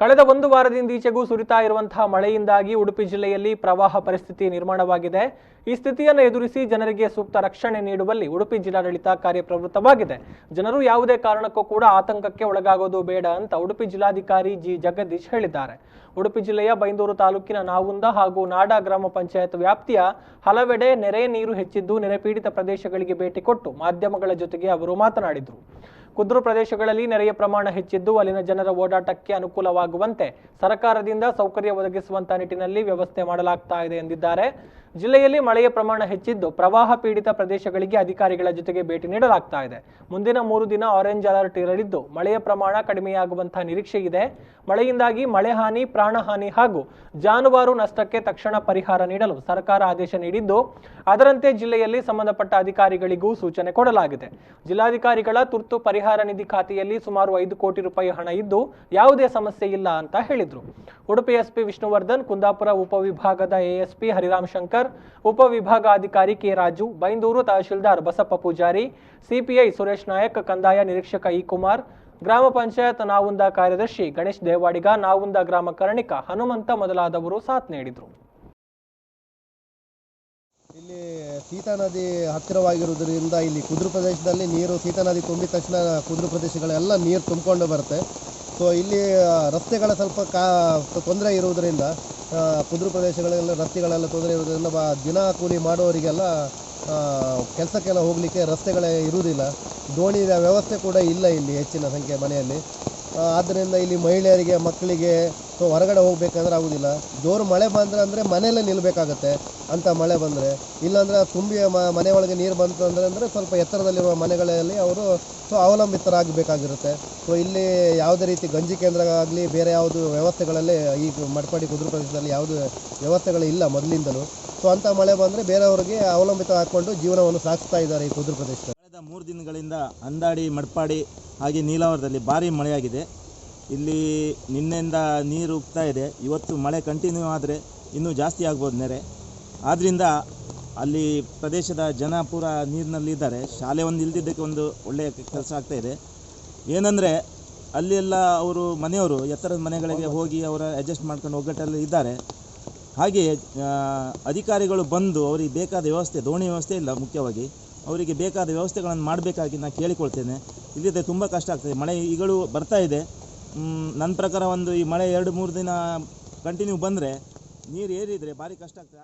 ಕಳೆದ ಒಂದು ವಾರದಿಂದೀಚೆಗೂ ಸುರಿತಾ ಇರುವಂತಹ ಮಳೆಯಿಂದಾಗಿ ಉಡುಪಿ ಜಿಲ್ಲೆಯಲ್ಲಿ ಪ್ರವಾಹ ಪರಿಸ್ಥಿತಿ ನಿರ್ಮಾಣವಾಗಿದೆ. ಈ ಸ್ಥಿತಿಯನ್ನು ಎದುರಿಸಿ ಜನರಿಗೆ ಸೂಕ್ತ ರಕ್ಷಣೆ ನೀಡುವಲ್ಲಿ ಉಡುಪಿ ಜಿಲ್ಲಾಡಳಿತ ಕಾರ್ಯಪ್ರವೃತ್ತವಾಗಿದೆ. ಜನರು ಯಾವುದೇ ಕಾರಣಕ್ಕೂ ಕೂಡ ಆತಂಕಕ್ಕೆ ಒಳಗಾಗೋದು ಬೇಡ ಅಂತ ಉಡುಪಿ ಜಿಲ್ಲಾಧಿಕಾರಿ ಜಿ ಜಗದೀಶ್ ಹೇಳಿದ್ದಾರೆ. ಉಡುಪಿ ಜಿಲ್ಲೆಯ ಬೈಂದೂರು ತಾಲೂಕಿನ ನಾವುಂದ ಹಾಗೂ ನಾಡ ಗ್ರಾಮ ಪಂಚಾಯತ್ ವ್ಯಾಪ್ತಿಯ ಹಲವೆಡೆ ನೆರೆ ನೀರು ಹೆಚ್ಚಿದ್ದು ನೆರೆಪೀಡಿತ ಪ್ರದೇಶಗಳಿಗೆ ಭೇಟಿ ಕೊಟ್ಟು ಮಾಧ್ಯಮಗಳ ಜೊತೆಗೆ ಅವರು ಮಾತನಾಡಿದರು. ಕುದ್ರು ಪ್ರದೇಶಗಳಲ್ಲಿ ನೆರೆಯ ಪ್ರಮಾಣ ಹೆಚ್ಚಿದ್ದು ಅಲ್ಲಿನ ಜನರ ಓಡಾಟಕ್ಕೆ ಅನುಕೂಲವಾಗುವಂತೆ ಸರ್ಕಾರದಿಂದ ಸೌಕರ್ಯ ಒದಗಿಸುವಂತ ನಿಟ್ಟಿನಲ್ಲಿ ವ್ಯವಸ್ಥೆ ಮಾಡಲಾಗ್ತಾ ಇದೆ ಎಂದಿದ್ದಾರೆ. ಜಿಲ್ಲೆಯಲ್ಲಿ ಮಳೆಯ ಪ್ರಮಾಣ ಹೆಚ್ಚಿದ್ದು ಪ್ರವಾಹ ಪೀಡಿತ ಪ್ರದೇಶಗಳಿಗೆ ಅಧಿಕಾರಿಗಳ ಜೊತೆಗೆ ಭೇಟಿ ನೀಡಲಾಗ್ತಾ ಇದೆ. ಮುಂದಿನ 3 ದಿನ ಆರೆಂಜ್ ಅಲರ್ಟ್ ಇರಲಿದ್ದು ಮಳೆಯ ಪ್ರಮಾಣ ಕಡಿಮೆಯಾಗುವಂತಹ ನಿರೀಕ್ಷೆ ಇದೆ. ಮಳೆಯಿಂದಾಗಿ ಮಳೆ ಹಾನಿ, ಪ್ರಾಣಹಾನಿ ಹಾಗೂ ಜಾನುವಾರು ನಷ್ಟಕ್ಕೆ ತಕ್ಷಣ ಪರಿಹಾರ ನೀಡಲು ಸರ್ಕಾರ ಆದೇಶ ನೀಡಿದ್ದು ಅದರಂತೆ ಜಿಲ್ಲೆಯಲ್ಲಿ ಸಂಬಂಧಪಟ್ಟ ಅಧಿಕಾರಿಗಳಿಗೂ ಸೂಚನೆ ಕೊಡಲಾಗಿದೆ. ಜಿಲ್ಲಾಧಿಕಾರಿಗಳ ತುರ್ತು ಪರಿಹಾರ ನಿಧಿ ಖಾತೆಯಲ್ಲಿ ಸುಮಾರು 5 ಕೋಟಿ ರೂಪಾಯಿ ಹಣ ಇದ್ದು ಯಾವುದೇ ಸಮಸ್ಯೆ ಇಲ್ಲ ಅಂತ ಹೇಳಿದ್ರು. ಉಡುಪಿ ಎಸ್ಪಿ ವಿಷ್ಣುವರ್ಧನ್, ಕುಂದಾಪುರ ಉಪವಿಭಾಗದ ಎಎಸ್ಪಿ ಹರಿರಾಮ್ ಶಂಕರ್, ಉಪವಿಭಾಗಾಧಿಕಾರಿ ಕೆ ರಾಜು, ಬೈಂದೂರು ತಹಶೀಲ್ದಾರ್ ಬಸಪ್ಪ ಪೂಜಾರಿ, ಸಿಪಿಐ ಸುರೇಶ್ ನಾಯಕ್, ಕಂದಾಯ ನಿರೀಕ್ಷಕ ಇ ಕುಮಾರ್, ಗ್ರಾಮ ಪಂಚಾಯತ್ ನಾವುಂದ ಕಾರ್ಯದರ್ಶಿ ಗಣೇಶ್ ದೇವಾಡಿಗ, ನಾವುಂದ ಗ್ರಾಮ ಕರ್ಣಿಕ ಹನುಮಂತ ಮೊದಲಾದವರು ಸಾಥ್ ನೀಡಿದರು. ಇಲ್ಲಿ ಸೀತಾ ನದಿ ಹತ್ತಿರವಾಗಿರುವುದರಿಂದ ಇಲ್ಲಿ ಕುದ್ರು ಪ್ರದೇಶದಲ್ಲಿ ನೀರು ಸೀತಾ ನದಿ ತುಂಬಿದ ತಕ್ಷಣ ಕುದ್ರು ಪ್ರದೇಶಗಳೆಲ್ಲ ನೀರು ತುಂಬಿಕೊಂಡು ಬರುತ್ತೆ. ಸೊ ಇಲ್ಲಿ ರಸ್ತೆಗಳ ಸ್ವಲ್ಪ ತೊಂದರೆ ಇರುವುದರಿಂದ ಕುದ್ರು ಪ್ರದೇಶಗಳೆಲ್ಲ ರಸ್ತೆಗಳೆಲ್ಲ ತೊಂದರೆ ಇರುವುದರಿಂದ ದಿನ ಕೂಲಿ ಮಾಡುವವರಿಗೆಲ್ಲ ಕೆಲಸಕ್ಕೆಲ್ಲ ಹೋಗಲಿಕ್ಕೆ ರಸ್ತೆಗಳೇ ಇರುವುದಿಲ್ಲ. ದೋಣಿಯ ವ್ಯವಸ್ಥೆ ಕೂಡ ಇಲ್ಲ ಇಲ್ಲಿ ಹೆಚ್ಚಿನ ಸಂಖ್ಯೆ ಮನೆಯಲ್ಲಿ. ಆದ್ದರಿಂದ ಇಲ್ಲಿ ಮಹಿಳೆಯರಿಗೆ, ಮಕ್ಕಳಿಗೆ ಹೊರಗಡೆ ಹೋಗಬೇಕಂದ್ರೆ ಆಗೋದಿಲ್ಲ. ಜೋರು ಮಳೆ ಬಂದರೆ ಅಂದರೆ ಮನೆಯಲ್ಲೇ ನಿಲ್ಲಬೇಕಾಗತ್ತೆ. ಅಂಥ ಮಳೆ ಬಂದರೆ ಇಲ್ಲಾಂದರೆ ತುಂಬಿ ಮನೆ ಒಳಗೆ ನೀರು ಬಂತು ಅಂದರೆ ಸ್ವಲ್ಪ ಎತ್ತರದಲ್ಲಿರುವ ಮನೆಗಳಲ್ಲಿ ಅವರು ಅವಲಂಬಿತರಾಗಬೇಕಾಗಿರುತ್ತೆ. ಸೊ ಇಲ್ಲಿ ಯಾವುದೇ ರೀತಿ ಗಂಜಿ ಕೇಂದ್ರ ಆಗಲಿ ಬೇರೆ ಯಾವುದು ವ್ಯವಸ್ಥೆಗಳಲ್ಲಿ ಈ ಮಟ್ಪಾಡಿ ಕುದ್ರು ಪ್ರದೇಶದಲ್ಲಿ ಯಾವುದು ವ್ಯವಸ್ಥೆಗಳಿಲ್ಲ ಮೊದಲಿಂದಲೂ. ಸೊ ಅಂಥ ಮಳೆ ಬಂದರೆ ಬೇರೆಯವರಿಗೆ ಅವಲಂಬಿತ ಹಾಕ್ಕೊಂಡು ಜೀವನವನ್ನು ಸಾಗಿಸ್ತಾ ಇದ್ದಾರೆ ಈ ಕುದ್ರು ಪ್ರದೇಶದಲ್ಲಿ. ಕಳೆದ 3 ದಿನಗಳಿಂದ ಅಂದಾಡಿ, ಮಟ್ಪಾಡಿ ಹಾಗೆ ನೀಲಾವರದಲ್ಲಿ ಭಾರಿ ಮಳೆಯಾಗಿದೆ. ಇಲ್ಲಿ ನಿನ್ನೆಯಿಂದ ನೀರು ಉಕ್ತಾ ಇದೆ. ಇವತ್ತು ಮಳೆ ಕಂಟಿನ್ಯೂ ಆದರೆ ಇನ್ನೂ ಜಾಸ್ತಿ ಆಗ್ಬೋದು ನೆರೆ. ಆದ್ದರಿಂದ ಅಲ್ಲಿ ಪ್ರದೇಶದ ಜನ ಪೂರ ನೀರಿನಲ್ಲಿದ್ದಾರೆ. ಶಾಲೆ ಒಂದು ಇಲ್ದಿದ್ದಕ್ಕೆ ಒಂದು ಒಳ್ಳೆಯ ಕೆಲಸ ಆಗ್ತಾಯಿದೆ. ಏನಂದರೆ ಅಲ್ಲಿ ಎಲ್ಲ ಅವರು ಮನೆಯವರು ಎತ್ತರದ ಮನೆಗಳಿಗೆ ಹೋಗಿ ಅವರ ಅಡ್ಜಸ್ಟ್ ಮಾಡ್ಕೊಂಡು ಒಗ್ಗಟ್ಟಲ್ಲಿ ಇದ್ದಾರೆ. ಹಾಗೆಯೇ ಅಧಿಕಾರಿಗಳು ಬಂದು ಅವರಿಗೆ ಬೇಕಾದ ವ್ಯವಸ್ಥೆ, ದೋಣಿ ವ್ಯವಸ್ಥೆ ಇಲ್ಲ ಮುಖ್ಯವಾಗಿ, ಅವರಿಗೆ ಬೇಕಾದ ವ್ಯವಸ್ಥೆಗಳನ್ನು ಮಾಡಬೇಕಾಗಿ ನಾನು ಕೇಳಿಕೊಳ್ತೇನೆ. ಇಲ್ಲದೆ ತುಂಬ ಕಷ್ಟ ಆಗ್ತದೆ. ಮಳೆ ಈಗಲೂ ಬರ್ತಾ ಇದೆ. ನನ್ನ ಪ್ರಕಾರ ಈ ಮಳೆ 2-3 ದಿನ ಕಂಟಿನ್ಯೂ ಬಂದರೆ ನೀರು ಏರಿದರೆ ಭಾರಿ ಕಷ್ಟ ಆಗ್ತದೆ.